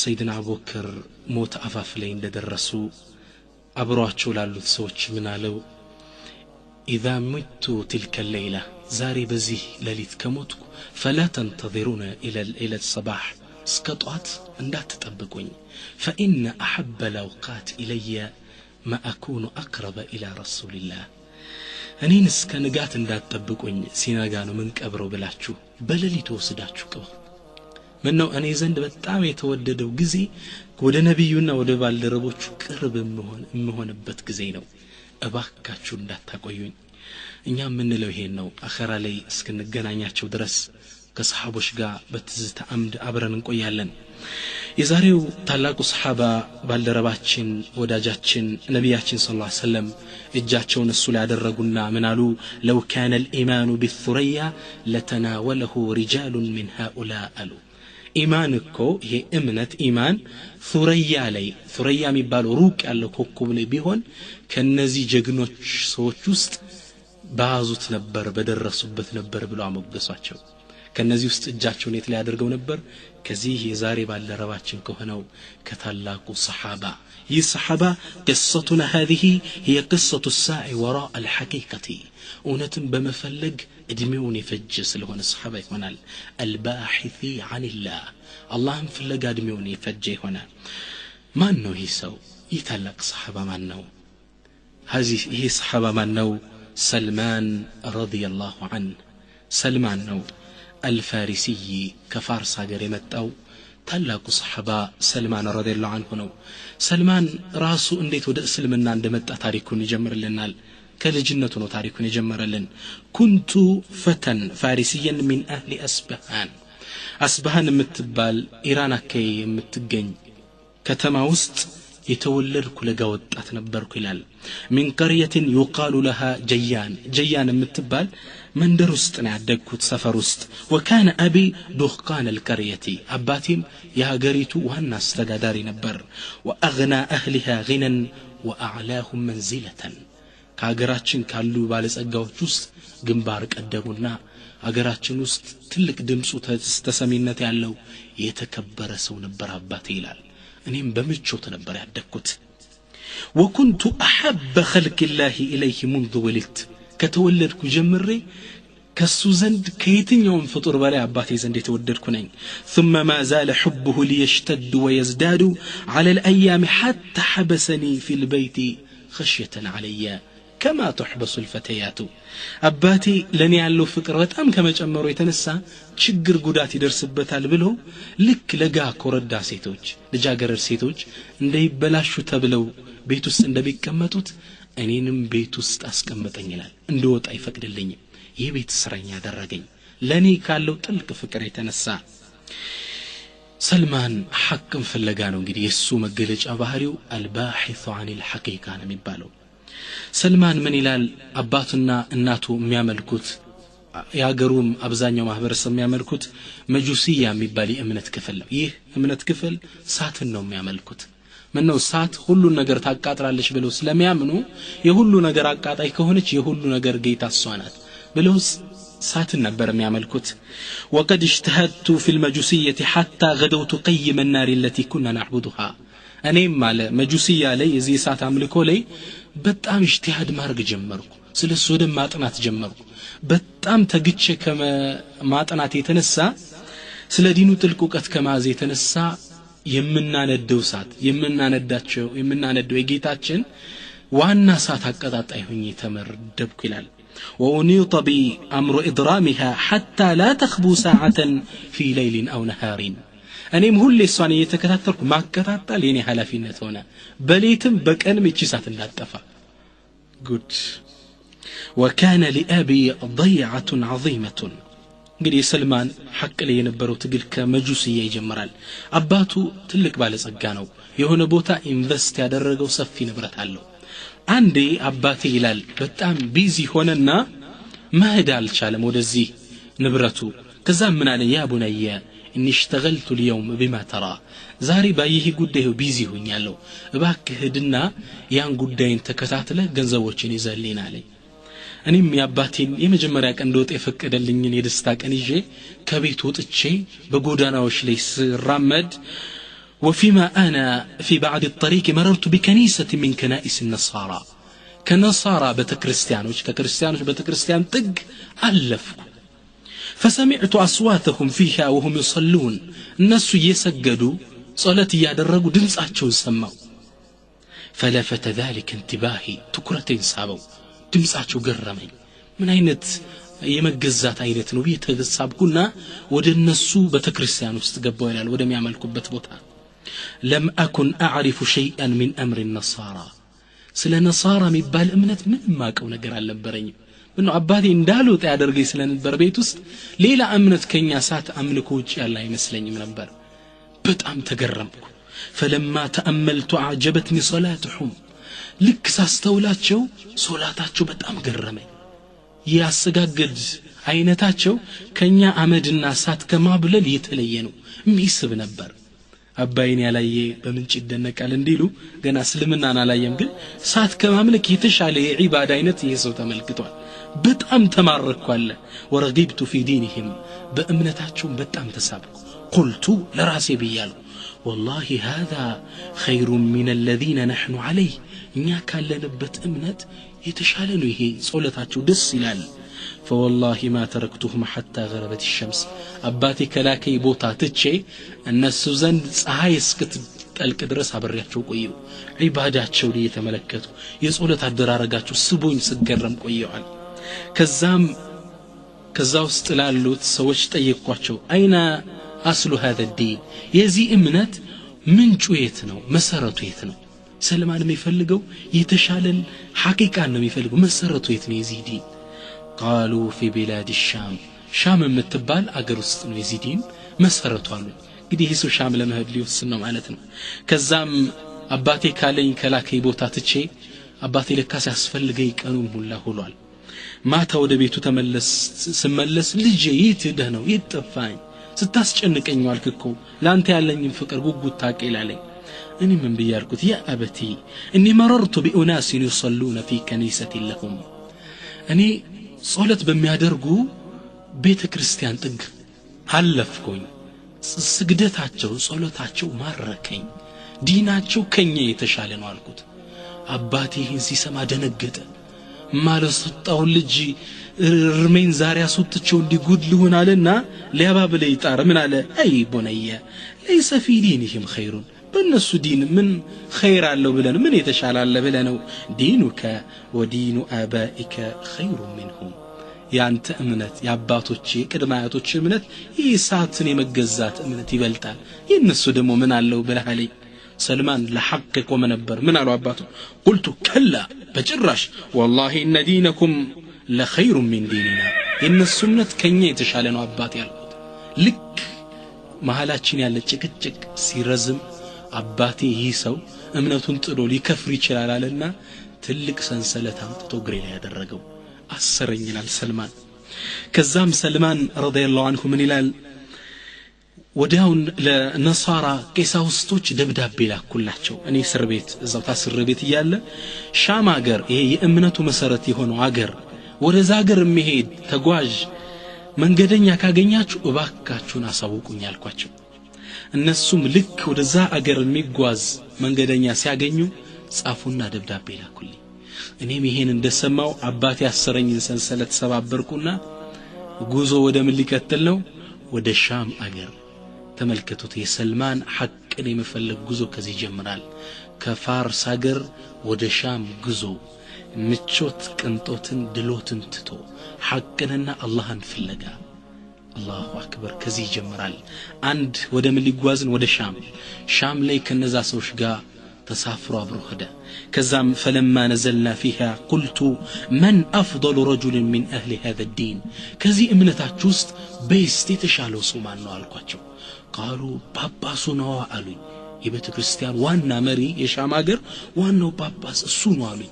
ሰይድና አቡበክር ሞት አፋፍ ላይ እንደደረሱ አብሯቸው ላሉት ሰዎች ምን አለው إذا مت تلك الليلة زاري بزيه لليت كموتك فلا تنتظرون إلى الصباح اسكطوات اندات تطبقوني فإن أحب الأوقات إلي ما أكون أقرب إلى رسول الله أنين اسكنقات اندات تطبقوني سيناغانو من كبرو بلاتشو بلليت وسداتشو كبه منو أني زند بتعم يتوددو جزي ወደ ነብዩና ወደ ባልደረቦቹ ቅርብ መሆንበት ጊዜ ነው እባካችሁ እንዳታቆዩኝ እኛ ምንለው ይሄን ነው አኸራ ላይ እስከነገናኛቸው ድረስ ከሰሃቦች ጋር በትዝታ አምድ አብረን እንቆያለን የዛሬው ታላቁ ሰሃባ ባልደረባችን ወዳጃችን ነብያችን ሰለላሁ ዐለይሂ ወሰለም እጃቸውን እሱ ላይ ያደረጉና ምናሉ لو كان الإيمان بالثريا لتناوله رجال من هؤلاء አሉ ኢማን እኮ ይሄ እምነት ኢማን ሱረያ ላይ ሱረያ የሚባለው ሩቅ ያለው ኮከብ ላይ ቢሆን ከነዚህ ጀግኖች ሰዎች ውስጥ ባዙት ነበር በደረሱበት ነበር ብሎ አመገሷቸው ከነዚህ ውስጥ እጃቸውን የት ላይ አድርገው ነበር ከዚህ የዛሬ ባልደረባችን ከሆነው ከታላቁ ሰሃባ ይህ ሰሃባ قصتنا هذه هي قصة الساعي وراء الحقيقة እውነትን በመፈለግ እድሜውን የፈጀ ስለሆነ ሰሃባ ይሆናል الباحث عن الله አላህን ፍለጋ እድሜውን የፈጀ ይሆናል ማን ነው ይህ ሰው ይህ ታላቅ ሰሃባ ማን ነው ይህ ሰሃባ ማን ነው سلمان رضي الله عنه سلمان ነው الفارسي كفارس ሀገር የመጣው ታላቁ ሰሃባ ሰልማን ረዲየላሁ ዐንሁ ነው ሰልማን ራሱ እንዴት ወደ እስልምና እንደመጣ ታሪኩን ይጀምርልናል ከልጅነቱ ነው ታሪኩን ይጀምራልን ኩንቱ ፈተን ፋሪሲያን من اهل አስባሃን የምትባል ኢራን አካባቢ የምትገኝ ከተማ ውስጥ የተወለድኩ ለጋ ወጣት ነበርኩ ይላል من قريه يقال لها جيان የምትባል መንደር ውስጥ ነው ያደግኩት ሰፈር ውስጥ وكان ابي دهقان القريه አባቴም የሀገሪቱ ዋና አስተዳዳሪ ነበር واغنى اهلها غنى واعلاهم منزله ከሀገራችን ካሉ ባለጸጋዎች ውስጥ ግንባር ቀደሙና ሀገራችን ውስጥ ትልቅ ድምጹ ተሰሚነት ያለው የተከበረ ሰው ነበር አባቴ ይላል እኔም በምቾት ነበር ያደግኩት وكنت احب خلق الله اليه منذ ولدت ከተወለድኩ ጀምሬ ከሱ ዘንድ ከየትኛውም ፍጡር በላይ አባቴ ዘንድ የተወደድኩ ነኝ ثم ما زال حبه ليشتد ويزداد على الايام حتى حبسني في البيت خشية علي كما تحبس الفتيات አባቴ ለኔ ያለው ፍቅር በጣም ከመጨመሩ የተነሳ ችግር ጉዳት ይደርስበታል ብሎ ልክ ለጋ ኮረዳ ሴቶች ልጃገረድ ሴቶች እንደይበላሹ ተብለው ቤት ውስጥ እንደሚቀመጡት እኔንም ቤት ውስጥ አስቀመጠኝ ይላል እንደወጣ ይፈቅድልኝ የቤት እስረኛ አደረገኝ ለኔ ካለው ጥልቅ ፍቅር የተነሳ ሰልማን ሐቅን ፍለጋ ነው እንግዲህ የሱ መገለጫ ባህሪው الباحث عن الحقيقة ነው የሚባለው ሰልማን ምን ይላል አባቱና እናቱ የሚያመልኩት ያገሩም አብዛኛው ማህበረሰብ የሚያመልኩት መጁሲያ የሚባል የእምነት ክፍል ነው ይህ እምነት ክፍል ሳትን ነው የሚያመልኩት ምነው ሳት ሁሉ ነገር ታቃጥራለች ብለው ስለሚያምኑ የሁሉ ነገር አቃጣይ ከሆነች የሁሉ ነገር ጌታ እሷ ናት ብለው ሳትን ነበር የሚያመልኩት وقد اجتهدت في المجوسية حتى غدوت قيم النار التي كنا نعبدها እኔም ማለ መጁሲያ ላይ እዚህ ሳት አምልኮ ላይ በጣም اجتهاد ማድረግ ጀመርኩ ስለሱ ወደ ማጥናት ጀመርኩ በጣም ተግቼ ከማጥናት የተነሳ ስለ ዲኑ ጥልቅ ዕውቀት ከማዝ የተነሳ የምናነደው ሳት የምናነደው የጌታችን ዋና ሳት አቀጣጣይ ሆኜ ተመረደብኩ ይላል وأنيط بأمر إضرامها حتى لا تخبو ساعة في ليل أو نهار أنيم هو اللي صاني يتكتاترك ما كتاتال يني حلافينة هنا بليتم بكأن ميتشيسات الناتفة good وكان لأبي ضيعة عظيمة እንግዲህ ሰልማን ሐቅ ላይ የነበረው ትግል ከመጁሲያ ይጀምራል አባቱ ትልቅ ባለጸጋ ነው የሆነ ቦታ ኢንቨስት ያደረገው ሰፊ ንብረት አለው አንዴ አባቴ ይላል በጣም ቢዚ ሆነና መሄድ አልቻለም ወደዚህ ንብረቱ ከዛ ምን አለ ያ ቡነየ اني اشتغلت اليوم بما ترى ዛሬ ባይህ ጉዳዩ ቢዚ ሆኛለሁ እባክህ ሄድና ያን ጉዳይን ተከታተለ ገንዘቦችን ይዘልኝ አለኝ እኔም ያባቴን የመጀመሪያ ቀን እንደወጣ የፈቀደልኝን የደስታ ቀን ይዤ ከቤት ወጥቼ በጎዳናዎች ላይ ስራመድ وفيما أنا في بعد الطريق مررت بكنيسة من كنائس النصارى كنصارى بتكريستيانوش ككريستيانوش بتكريستيان طق ألفك فسمعت أصواتهم فيها وهم يصلون الناس يسجدوا صلاة يادرقوا دمساتشو سموا فلفت ذلك انتباهي تكرتين سابوا دمساتشو قرمي من عينت يمجزات عينت نبي تسابقنا ود الناس بتكريستيان واستقبوا إلى ودم يعمل كبت بوتا لم أكن أعرف شيئا من أمر النصارى سلا نصارى مبال أمنت من ما كونا قرال لبرين منو عبادي اندالو تيادرقي سلا نبر بيتوس ليلا أمنت كنياسات أملكوش الله يمسلني من نبر بتأم تقرمكو فلما تأملت أعجبتني صلاتهم لك ساستولاتشو صلاتاتشو بتأم قرمي ياسقاقد عينتاتشو كنيا عمد الناسات كما بلل يتلينو ميسب نبر አባይን ያላየ በምን ጭደነቅ አለ እንዲሉ ገና እስልምናን አላየም ግን ሳት ከማምለክ የተሻለ የዒባዳ አይነት ይሰው ተመልክቷል በጣም ተማረኳለ ወረጊብቱ في دينهم በእምነታቸው በጣም ተሳብኩ قلت ለራሴ ብያለሁ والله هذا خير من الذين نحن عليه እኛ ካለንበት እምነት የተሻለ ነው ይሄ ጾለታቸው ደስ ይላል فوالله ما تركتهم حتى غربت الشمس أباتي كلاكي بوتا تتشي الناس زند ፀሐይ እስክትጠልቅ ድረስ አብሬያቸው ቆየሁ ዒባዳቸው ላይ የተመለከቱ የጾለት አደራረጋቸው ስቦኝ ስገረም ቆየዋል ከዛ ውስጥ ላሉት ሰዎች ጠየቅኳቸው አይና አስሉ هذا الدين የዚህ እምነት ምንጩ የት ነው መሰረቱ የት ነው ሰልማን የሚፈልገው የተሻለን ሐቂቃ ነው የሚፈልገው መሰረቱ የት ነው የዚህ ዲን قالوا في بلاد الشام شام متبال اگر ውስጥ ነው የዚህ ዲን መሰረቱ አሉ እንግዲህ እሱ ሻም ለመሄድ ሊወስን ነው ማለት ነው ከዛም አባቴ ካለኝ ከላከይ ቦታ ትቼ አባቴ ለካስ ያስፈልገኝ ቀኑን ሁላ ሆሏል ማታ ወደ ቤቱ ስመለስ ልጄ የት ሄደህ ነው ይጠፋኝ ስታስጨንቀኝ ዋልክኮ ላንተ ያለኝን ፍቅር ጉጉት ታቀይላለኝ እኔ ምን ብያልኩት ያ አበቲ اني مررت بأناس يصلون في كنيسة لهم እኔ ጾለት በሚያደርጉ ቤተ ክርስቲያን ጥግ አለፍኩኝ ስግደታቸው ጾለታቸው ማረከኝ ዲናቸው ከኛ የተሻለ ነው አልኩት አባቴ ይህን ሲሰማ ደነገጠ ማለስጣው ልጅ እርሜን ዛሬ አስወጥቸው እንዲጉድ ሊሆን አለና ሊያባብለ ይጣር ምን አለ አይ ቡነየ ليس في دينهم خير በእነሱ ዲን ምን خير አለው ብለን ምን የተሻለ አለ ብለነው ዲኑከ ወዲኑ አባኢከ خير منهم ያንተ እምነት ያባቶች የቅድማያቶች እምነት ኢሳትን የመገዛት እምነት ይበልጣል የነሱ ደግሞ ምን አለው ብለሃለኝ ሰልማን ለሐቅ ቆመ ነበር ምን አለው አባቱ قلت كلا በጭራሽ والله ان دينكم لخير من ديننا የነሱ እምነት ከኛ የተሻለ ነው አባቴ ያልኩት ልክ መሐላችን ያለ ጭቅጭቅ ሲረዝም አባቴ ይህ ሰው እምነቱን ጥሎ ሊከፍር ይችላል አለና ትልቅ ሰንሰለት አምጥቶ ግሬ ላይ ያደረገው አሰረኝ ይላል ሰልማን ከዛም ሰልማን ረዲየላሁ ዐንሁ ምን ይላል ወዲያውን ለነሳራ ቄሳውስቶች ደብዳቤ ላኩላቸው እኔ እስር ቤት እዛው ታስር ቤት እያለ ሻም ሀገር ይሄ የእምነቱ መሰረት የሆነው ሀገር ወደዛ ሀገር የሚሄድ ተጓዥ መንገደኛ ካገኛችሁ እባካችሁን አሳውቁኝ አልኳቸው እነሱም ልክ ወደዛ ሀገር የሚጓዝ መንገደኛ ሲያገኙ ጻፉና ደብዳቤ ላኩልኝ እኔም ይሄን እንደሰማው አባቴ ያሰረኝን ሰንሰለት ሰባበርኩና ጉዞ ወደ ምን ሊከተል ነው ወደ ሻም አገር ተመልከቱት የሰልማን ሐቅን የመፈለግ ጉዞ ከዚህ ይጀምራል ከፋርስ አገር ወደ ሻም ጉዞ ምቾት ቅንጦትን ድሎትን ትቶ ሐቅንና አላህን ፍለጋ አላሁ አክበር ከዚህ ይጀምራል አንድ ወደ ምን ሊጓዝን ወደ ሻም ላይ ከነዛ ሰዎች ጋር ተሳፍሮ አብሮ ሄደ ከዛም فلما نزلنا فيها قلت من افضل رجل من اهل هذا الدين ከዚህ እምነታችሁ ውስጥ በስቲ ተሻለው ሰው ማን ነው አልኳቸው قالوا ጳጳሱ ነው አሉኝ የቤተ ክርስቲያን ዋና መሪ የሻም ሀገር ዋናው ጳጳስ እሱ ነው አሉኝ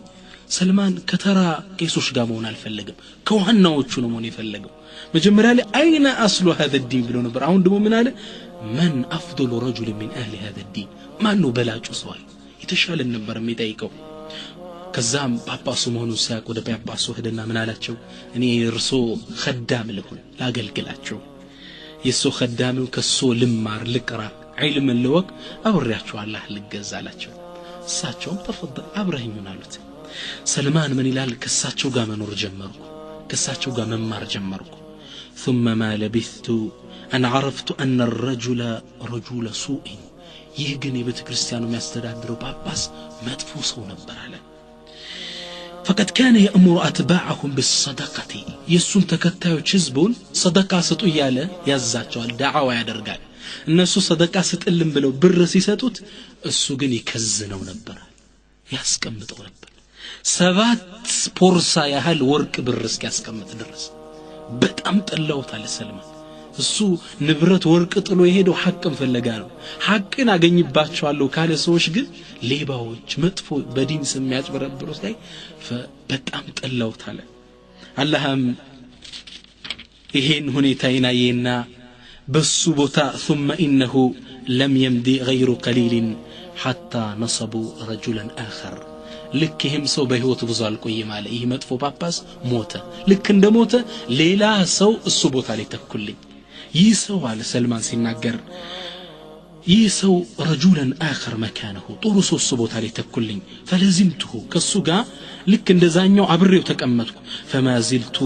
ሰልማን ከተራ ቄሶች ጋር መሆን አልፈለገም ከዋናዎቹ ነው መሆን የፈለገው መጀመሪያ ላይ አይና አስሉ هذا الدين ብሎ ነበር አሁን ደግሞ ምን አለ من افضل رجل من اهل هذا الدين ማን ነው በላጩ ሰው የተሻለ ነበር የሚጠይቀው ከዛም ጳጳሱ መሆኑን ሲያውቅ ወደ ጳጳሱ ሄደና ምን አላቸው እኔ እርሶ خدام ልሁን ላገልግላቸው የሱ خدامው ከሱ ልማር ልቅራ ዒልምን ለወቅ አብሬያችሁ አላህ ልገዛላችሁ እሳቸውም ተፈضل አብረህኙን አሉት ሰልማን ምን ይላል ከሳቸው ጋር መኖር ጀመርኩ ከሳቸው ጋር መማር ጀመርኩ ثم ما لبثت أن عرفت أن الرجل رجل سوء ይህ ግን የቤተ ክርስቲያኑ የሚያስተዳድረው ጳጳስ መጥፎ ሰው ነበር አለ فقد كان يأمر أتباعهم بالصدقة يسون ተከታዮች ህዝቡን ሰደቃ ስጡ እያለ ያዛቸዋል ዳዓዋ ያደርጋል እነሱ ሰደቃ ስጥልን ብለው ብር ሲሰጡት እሱ ግን ይከዝነው ነበር ያስቀምጠው ነበር 7 ፖርሳ ያህል ወርቅ ብር እስኪያስቀምጥ ድረስ በጣም ጠላውታል ሰልማን እሱ ንብረት ወርቅ ጥሎ የሄደው ሐቅን ፍለጋ ነው ሐቅን አገኝባቸዋለሁ ካለ ሰዎች ግን ሌባዎች መጥፎ በዲን ስም ያጭበረብሩት ላይ በጣም ጠላውታል አላህም ይሄን ሁኔታዬን አየና በሱ ቦታ ثم انه لم يمضي غير قليل حتى نصبوا رجلا آخر ልክህም ሰው በህይወቱ ብዙ አልቆየም አለ ይሄ መጥፎ ጳጳስ ሞተ ልክ እንደሞተ ሌላ ሰው እሱ ቦታ ላይ ተኩልኝ ይህ ሰው አለ ሰልማን ሲናገር ይህ ሰው رجلا آخر مكانه ጥሩ ሰው እሱ ቦታ ላይ ተኩልኝ فلزمته ከሱ ጋር ልክ እንደዛኛው አብሬው ተቀመጥኩ فما زلت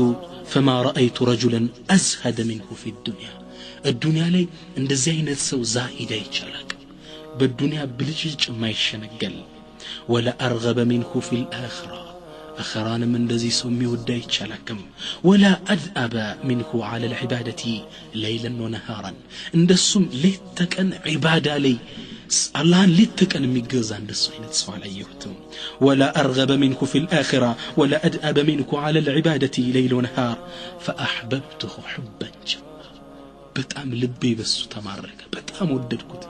فما رأيت رجلا أزهد منه في الدنيا الدنيا ላይ እንደዚህ አይነት ሰው ዛሂድ አይቻላል በዱንያ ብልጭጭ የማይሸነገል ولا أرغب منه في الآخرة أخران من دزي سمي وداي تشالكم ولا أدأب منه على العبادة ليلا ونهارا اندسم ليتكن عبادة لي الله ليتكن ميجز عند الصحيح سؤال أيهتم ولا أرغب منه في الآخرة ولا أدأب منه على العبادة ليل ونهار فأحببته حبا جما بتأم لبي بس تمارك بتأم وددكت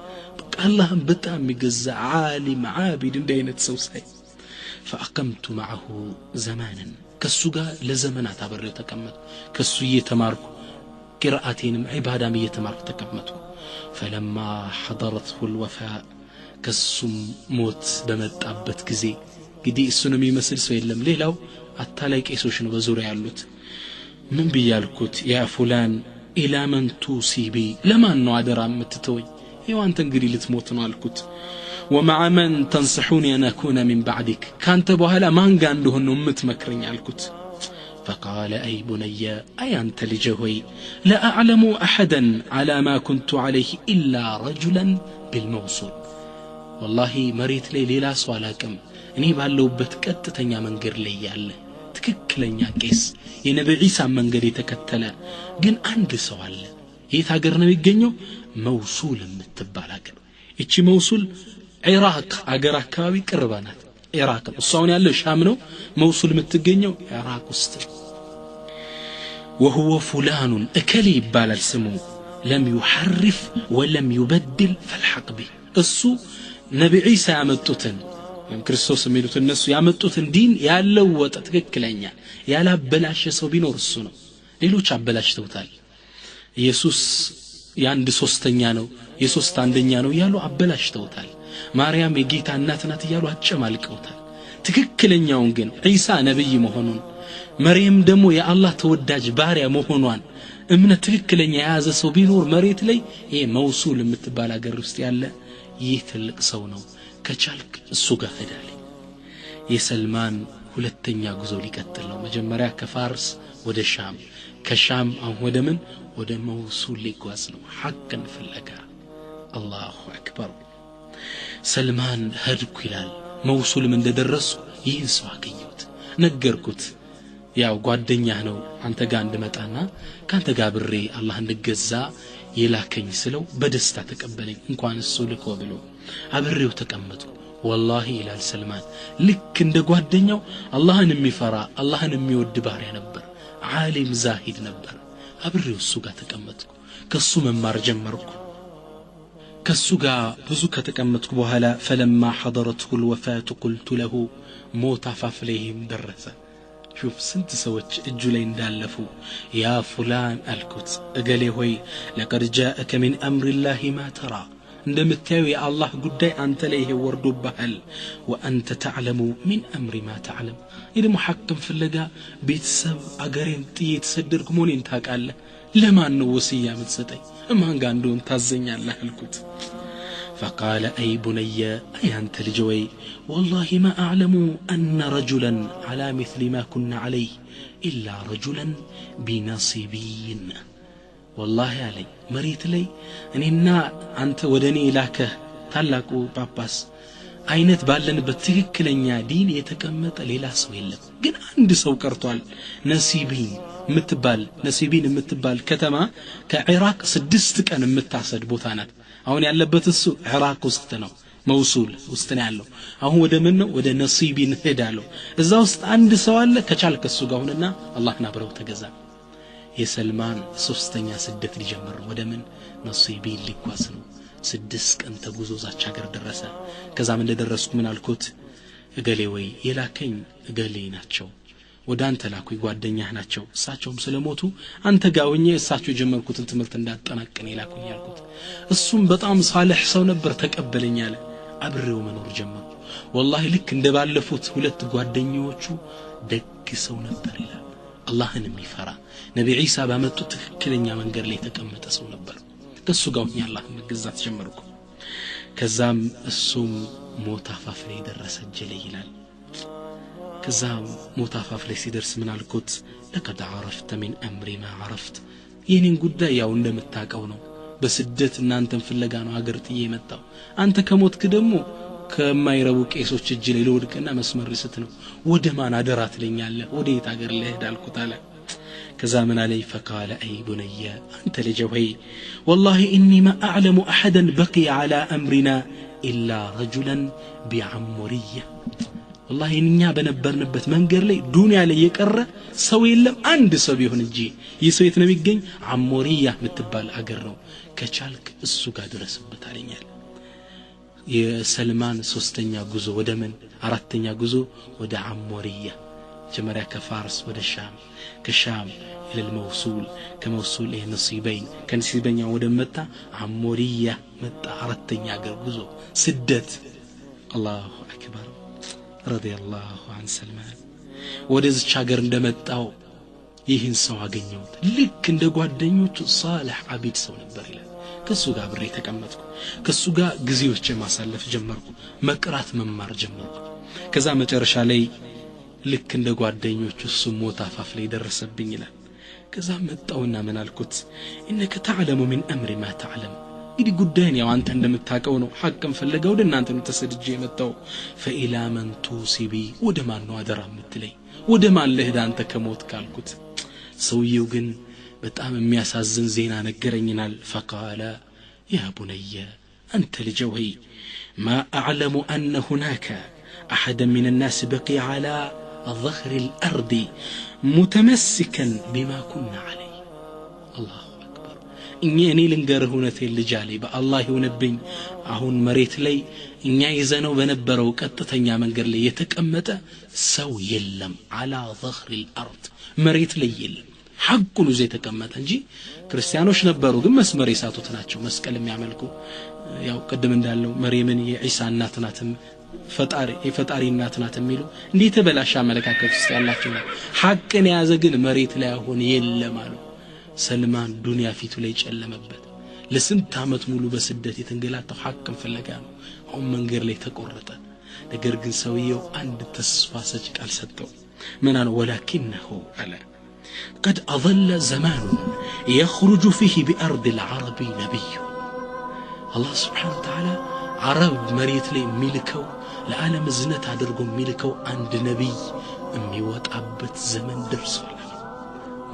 الله بتأم ميجز عالم عابد دينة سوسي فأقمت معه زمانا كسوغا لزمنات عبريو تكمت كسو يتمارك قراءتين عبادة يتمارك تكمت فلما حضرته الوفاء كسو موت بمت أبت كزي قدي السنمي مسل سويلم ليلو أتالايك إيسوشن وزوري علوت من بيالكوت يا فلان إلى من توصي بي لما أنه عدر عم تتوي يوان تنقري لتموتنا الكوت ومع من تنصحوني أن أكون من بعدك كانت بوهلا ما عنده أمت مكرين الكوت فقال أي بني أي أنت لجهوي لا أعلم أحدا على ما كنت عليه إلا رجلا بالموصول والله مريت لي ليلا سوالاكم إني بالله بتكتتنيا من قر لي يالله تككلنيا كيس ينبي عيسى من قري تكتلا جن عند سوال يتاقرنا بيجنيو موصول متبالاكر إيش موصول عراق أجر أكابي كربانات عراق الصون يالله شام نو موصول متجنيو عراق وسط وهو فلان أكلي بالسمو لم يحرف ولم يبدل فالحق به السو نبي عيسى عمتوتن من كريستوس ميلوت الناس يعمتوتن دين يالله وتتككلنيا يالا بلاش سو بينور السنو ليلوش عبلاش توتال يسوس ያንድ ሶስተኛ ነው የሶስት አንደኛ ነው ያሉ አበላሽተውታል ማርያም የጌታ እናት ናት ያሉ አጨማልቀውታል ትክክለኛውን ግን ኢሳ ነብይ መሆኑን መርየም ደግሞ የአላህ ተወዳጅ ባሪያ መሆኗን እምነት ትክክለኛ የያዘ ሰው ቢኖር መሬት ላይ ይሄ መውሱል የምትባል ሀገር ውስጥ ያለ ይህ ትልቅ ሰው ነው ከቻልክ እሱ ጋር ሄዳለህ የሰልማን ሁለተኛ ጉዞ ሊቀጥል ነው መጀመሪያ ከፋርስ ወደ ሻም ከሻም አሁን ወደ ምን ወደ መውሱል ሊጓዝ ነው ሐቅን ፍለጋ አላሁ አክበር ሰልማን ሄድኩ ይላል መውሱልም እንደደረሱ ይህን ሰው አገኘሁት ነገርኩት ያው ጓደኛህ ነው አንተ ጋር እንድመጣና ካንተ ጋር ብሬ አላህ እንድገዛ የላከኝ ስለው በደስታ ተቀበለኝ እንኳን እሱ ልኮ ብሎ አብሬው ተቀመጥኩ والله ይላል ሰልማን ልክ እንደ ጓደኛው አላህን የሚፈራ አላህን የሚወድ ባሪያ ነበር ዓሊም ዛሂድ ነበር አብሬው እሱ ጋር ተቀመጥኩ ከሱ መማር ጀመርኩ ከሱ ጋር ብዙ ከተቀመጥኩ በኋላ فلما حضرته الوفاة قلت له موت فافليهم درس شوف سنت سوتش እጁ ላይ እንዳለፉ يا فلان الكت اجلي ሆይ لقد جاءك من امر الله ما ترى እንደምታዩ የአላህ ጉዳይ አንተ ላይ ይሄ ወርዶብሃል وانت تعلم من امر ما تعلم ይሄ ሙሐከም ፍለጋ ቤተሰብ አገሬን ጥይት ሰደርኩ ሞኔን ታቃለ ለማን ነው ወሲያ የምትሰጠኝ ማን ጋር እንደሆነ ታዘኛለህ አልኩት فقال أي بني أي أنت الجوي والله ما أعلم أن رجلا على مثل ما كنا عليه إلا رجلا بنصيبين والله علي مريت لي أننا أنت ودني لك تلاقوا باباس አይነት ባለንበት ትክክለኛ ዲን የተቀመጠ ሌላ ሰው የለም ግን አንድ ሰው ቀርቷል ነሲቢን የምትባል ከተማ ከኢራቅ 6 ቀን የምታሰድ ቦታ ናት አሁን ያለበት እሱ ኢራቅ ውስጥ ነው መውሱል ውስጥ ነው ያለው አሁን ወደ ምን ነው ወደ ነሲቢን ሄዳለው እዛ ውስጥ አንድ ሰው አለ ከቻልክ እሱ ጋር ሆነና አላህና ብረው ተገዛ የሰልማን 3ኛ ስደት ሊጀምር ወደ ምን ነሲቢን ሊጓዝ ነው 6 ቀን ተጉዞ ዛቻ ሀገር ደረሰ ከዛም እንደደረስኩ ምን አልኩት እገሌ ወይ የላከኝ እገሌ ናቸው ወደ አንተ ላኩኝ ጓደኛህ ናቸው እሳቸውም ስለሞቱ አንተ ጋር ሆኜ እሳቸው ጀመርኩትን ትምህርት እንዳጠናቀን ይላኩኝ ያልኩት እሱም በጣም صالح ሰው ነበር ተቀበለኝ አለ አብሬው መኖር ጀመርኩ والله ልክ እንደባለፉት 2 ጓደኞቹ ደግ ሰው ነበር ይላል አላህን የሚፈራ ነብይ ኢሳ ባመጡ ትክክለኛ መንገድ ላይ ተቀመጠ ሰው ነበር ከሱ ጋር ሆኜ አላህን መገዛት ጀመርኩ ከዛም እሱም ሞት አፋፍ ላይ ደረሰ ጀለ ይላል ከዛም ሞት አፋፍ ላይ ሲደርስ ምን አልኩት ለቀድ عرفت من امري ما عرفت የኔን ጉዳይ ያው እንደምታቀው ነው በስደት እናንተን ፍለጋ ነው ሀገር ጥዬ መጣው አንተ ከሞትክ ደግሞ ከማይረቡ ቄሶች እጅ ላይ ለወድቅና መስመር ርስት ነው ወደ ማን አደራት ለኛለህ ወደ የት ሀገር ልሄድ አልኩት አለ كذا من علي فقال أي بني أنت لجوي والله إني ما أعلم أحدا بقي على أمرنا إلا رجلا بعمورية والله إني بنبر نبت منقر لي دنيا لي يقرر سوي لم عند سبيه نجي يسويت نبيجين عمورية متبال أقرنو كشالك السوق درس بتعلينيال يا سلمان 3ኛ ጉዞ ወደ ምን 4ኛ ጉዞ ወደ عمورية جمرة كفارس ودا الشام كشام إلى الموصول كموصول إلى نصيبين كنصيبين ودا متى عمورية متى عرتين يعقر جزو سدت الله أكبر رضي الله عن سلمان ودا زشاقر اندمتاو يهن سوا قنيوت لك اندقوا الدنيوت صالح عبيد سو نبريلا كسوغا بري تكمتكو كسوغا قزيوش جما سالف جمركو مكرات ممار جمركو كذا مجرش علي ልክ እንደ ጓደኞቹ እሱ ሞት አፋፍ ላይ ደረሰብኝ ይላል ከዛ መጣውና ምን አልኩት انك تعلم من امر ما تعلم እንግዲህ ጉዳይን ያው አንተ እንደምታቀው ነው ሐቅን ፈለገው ወደ እናንተ ነው ተሰድጄ የመጣው فإلى من توصبي ወደ ማን ነው አደራ የምትለይ ወደ ማን ልሄድ አንተ ከሞት ካልኩት ሰውየው ግን በጣም የሚያሳዝን ዜና ነገረኝናል فقال يا بني انت لجوي ما اعلم ان هناك احد من الناس بقي على ظهر الأرض متمسكا بما كنا عليه الله أكبر إني لنقره نتي اللجالي بالله ينبين أهون مريت لي إني يزنو بنبرو كتتنيا من قر لي يتكأمت سو يلم على ظهر الأرض مريت لي يلم حقه زي تكأمت انجي كريستيانوش نبرو قمس مريساتو تناتشو مسكلم يعملكو ያው ቀደም እንዳለው መርየምን የኢሳ እናት ናትም ፈጣሪ እናት ናት የሚሉ እንዴት ተበላሻ መለካከት ውስጥ ያላችሁ ሐቅን ያዘ ግን መሬት ላይ አሁን የለም አሉ ሰልማን ዱንያ ፊቱ ላይ ጨለመበት ለስንት አመት ሙሉ በስደት የተንገላታው ሐቅን ፍለጋ ነው አሁን መንገር ላይ ተቆረጠ ነገር ግን ሰውየው አንድ ተስፋ ሰጭ ቃል ሰጠው ምን አለ ولكنه على قد اظل زمان يخرج فيه بارض العرب نبي الله سبحانه وتعالى عرب مريت لي ملكو لعالم الزنة عدرقوا ملكو عند نبي የሚወጣበት ዘመን ደርሷል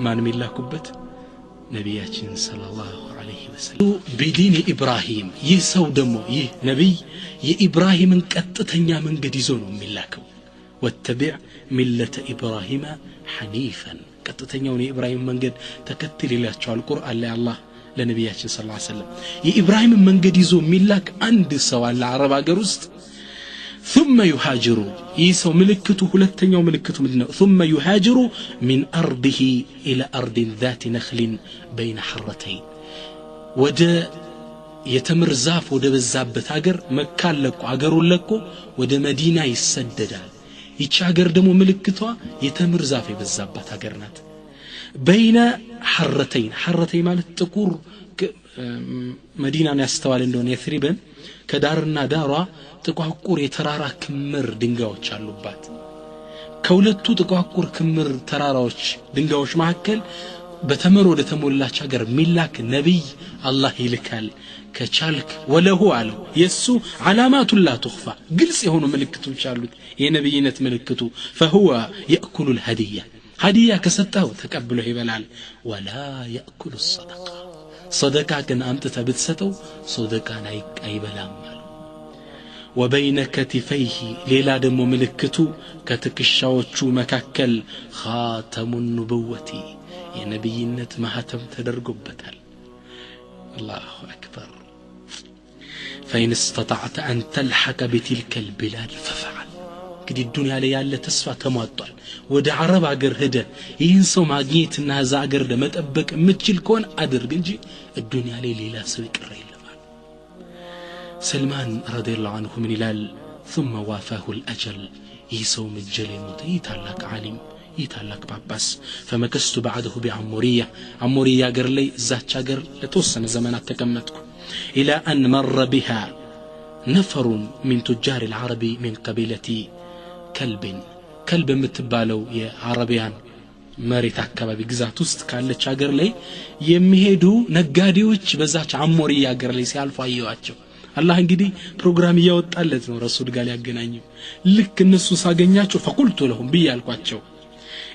ማን የሚላኩበት ነብያችን ሰለላሁ ዐለይሂ ወሰለም በዲን ኢብራሂም ይሰው ደሞ ይህ ነብይ የኢብራሂምን ቀጥተኛ መንገድ ይዞ ነው የሚላከው ወተቢዕ ሚለተ ኢብራሂም ሐኒፈን ቀጥተኛውን የኢብራሂም መንገድ ተከትል ይላቸዋል ቁርአን ላይ አላህ ለነብያችን ሰለላሁ ዐለይሂ ወሰለም የኢብራሂም መንገድ ይዞ ሚላክ አንድ ሰው አለ አረብ ሀገር ውስጥ ثم يهاجر يسو ملكته ሁለተኛው ምልክቱ ምንድነው ثم يهاجر من ارضه الى ارض ذات نخل بين حرتين ወደ የተምር ዛፍ ወደ በዛበት ሀገር መካ ለቆ ሀገሩን ለቆ ወደ መዲና ይሰደዳል ይቺ ሀገር ደግሞ ምልክቷ የተምር ዛፍ የበዛባት ሀገር ናት بين حرتين ማለት ጥቁር መዲናን ያስተዋል እንደሆነ የትሪበን ከዳርና ዳሯ ጥቋቁር የተራራ ክምር ድንጋዮች አሉባት ከሁለቱ ጥቋቁር ክምር ተራራዎች ድንጋዮች መካከል በተመር ወደ ተሞላች ሀገር ሚላክ ነብይ አላህ ይልካል ከቻልክ ወለሁ አለው የሱ ዓላማቱ ላ ተخፋ ግልጽ የሆኑ ምልክቶች አሉት የነብይነት ምልክቱ فهو ياكل الهديه هديه ከሰጠው ተቀብሎ ይበላል ولا ياكل الصدقه صدقه ግን አምጥተ ብትሰጠው صدقان አይበላም وبين كتفيه ሌላ ደሞ ምልክቱ ከትክሻዎቹ መካከል خاتم النبوة የነብይነት ማህተም ተደርጎበታል الله اكبر فإن استطعت أن تلحق بتلك البلاد ففعل كدي الدنيا ላይ ያለ ተስፋ ተሟጧል ወደ አረብ ሀገር ሄደ ይህን ሰው ማግኘትና ዛ ሀገር ለመጠበቅ ምትችል ከሆነ አድርግ እንጂ الدنيا ላይ ሌላ ሰው ይቀር ይላል سلمان رضي الله عنه من ይላል ثم وافاه الأجل يسوم مجل يموت يتعلق عالم يتعلق باباس فمكست بعده بعمورية عمورية قر لي زاتش قر لتوصن زمانات تكمتكم إلى أن مر بها نفر من تجار العرب من قبيلة كلب متبالو يا عربيان مريت አካባቢ ግዛት ውስጥ ካለች ሀገር ላይ የሚሄዱ ነጋዴዎች በዛች አሞሪያ ሀገር ላይ ሲያልፉ አየዋቸው አላህ እንግዲህ ፕሮግራም ያወጣለት ነው ረሱል ጋር ያገናኙ ልክ እነሱ ሳገኛቸው فقلت لهم بيالኳቸው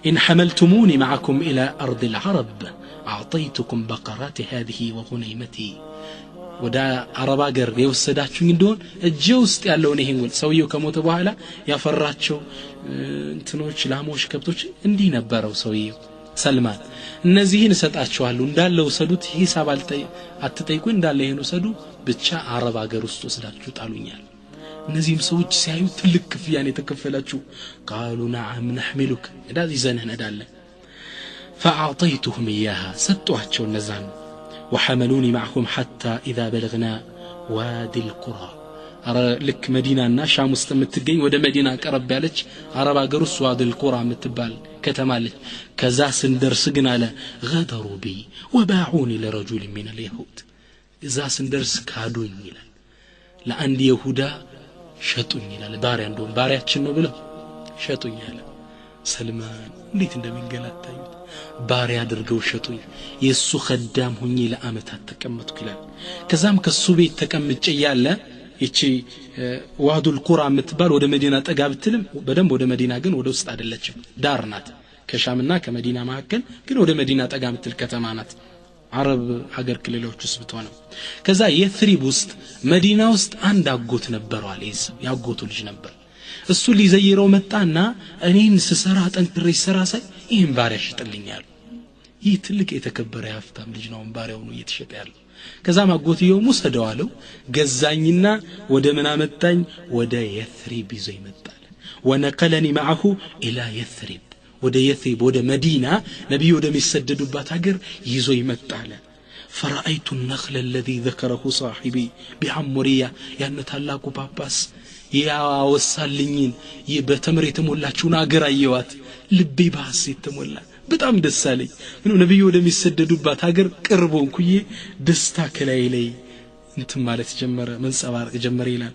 إن حملتموني معكم إلى أرض العرب أعطيتكم بقرات هذه وغنيمتي ودا عرب አገር የወሰዳችሁኝ እንደሆነ እጄ ውስጥ ያለውን ይሄን ወል ሰውየው ከሞተ በኋላ ያፈራቸው እንትኖች ላሞች ከብቶች እንዲህ ነበረው ሰውየው ሰልማን እነዚህን ሰጣችኋለሁ እንዳለው ሰዱት ሂሳብ አትጠይቁ እንዳለ ይሄን ወሰዱ ብቻ አረብ አገር ውስጥ ወስዳችሁ ጣሉኛል እነዚህም ሰዎች ሲያዩ ትልቅ ክፍያን የተከፈላችሁ قالوا نعم نحملك እንደዚህ ዘነን እንዳለ فاعطيتهم اياها ሰጧቸው እነዛን وحملوني معهم حتى إذا بلغنا وادي القرى لك مدينة شام مستمتقين ودا مدينة قرب يالج عرب قرص وادي القرى متبال كتمالج كذا سندرسقن على غدروا بي وباعوني لرجل من اليهود إذا سندرس كادوني لأن يهودا شتوني لباري عندهم باري اتشنو بلو شتوني سلمان እንዴት እንደሚንገላታዩ ባሪያ አድርገው ሸጡኝ የሱ خدام ሆኜ ለአመታት ተቀመጥኩ ይላል ከዛም ከሱ ቤት ተቀምጬ ያለ እቺ ዋዱል ቁራ ምትባል ወደ መዲና ጠጋ ብትልም በደንብ ወደ መዲና ግን ወደ ውስጥ አይደለችም ዳር ናት ከሻምና ከመዲና መካከል ግን ወደ መዲና ጠጋ ምትል ከተማ ናት አረብ ሀገር ክልሎች ውስጥ ብትሆንም ከዛ የትሪብ ውስጥ መዲና ውስጥ አንድ አጎት ነበረው አለይስ ያጎቱ ልጅ ነበር እሱ ሊዘይረው መጣና እኔን ስሰራ ጠንክሬ ሰራ ሳይ ይሄን ባሪያ ሽጥልኛል ይህ ትልቅ የተከበረ ያፍታም ልጅ ነው ባሪያው ነው እየተሸጠ ያለው ከዛ ማጎትየው ሙሰደው አለው ገዛኝና ወደ ምን አመጣኝ ወደ የትሪብ ይዞ ይመጣል ወነቀለኒ معه الى يثرب ወደ የትሪብ ወደ መዲና ነብዩ ወደ ሚሰደዱባት ሀገር ይዞ ይመጣል فرأيت النخل الذي ذكره صاحبي بعمرية يعني ታላቁ ጳጳስ ያ ወሳልኝን በተምር የተሞላችውን አገር አየዋት ልቤ በሐሴት ተሞላ በጣም ደስ አለኝ ምን ነብዩ ወደ ሚሰደዱባት ሀገር ቅርቦንኩዬ ደስታ ከላይ ላይ እንት ማለት ጀመረ መንጸባረቅ ጀመረ ይላል